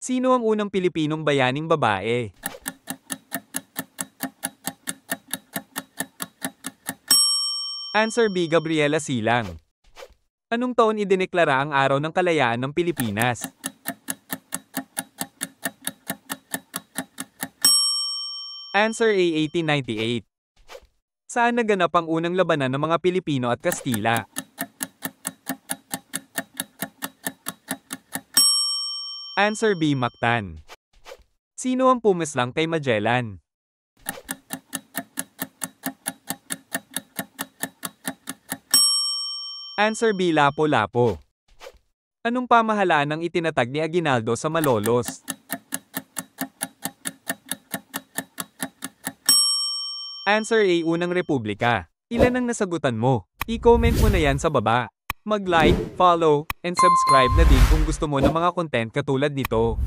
Sino ang unang Pilipinong bayaning babae? Answer B. Gabriela Silang. Anong taon idineklara ang Araw ng Kalayaan ng Pilipinas? Answer A. 1898. Saan naganap ang unang labanan ng mga Pilipino at Kastila? Answer B. Mactan. Sino ang pumaslang kay Magellan? Answer B. Lapu-Lapu. Anong pamahalaan ang itinatag ni Aguinaldo sa Malolos? Answer A. Unang Republika. Ilan ang nasagutan mo? I-comment mo na yan sa baba. Mag-like, follow, and subscribe na din kung gusto mo ng mga content katulad nito.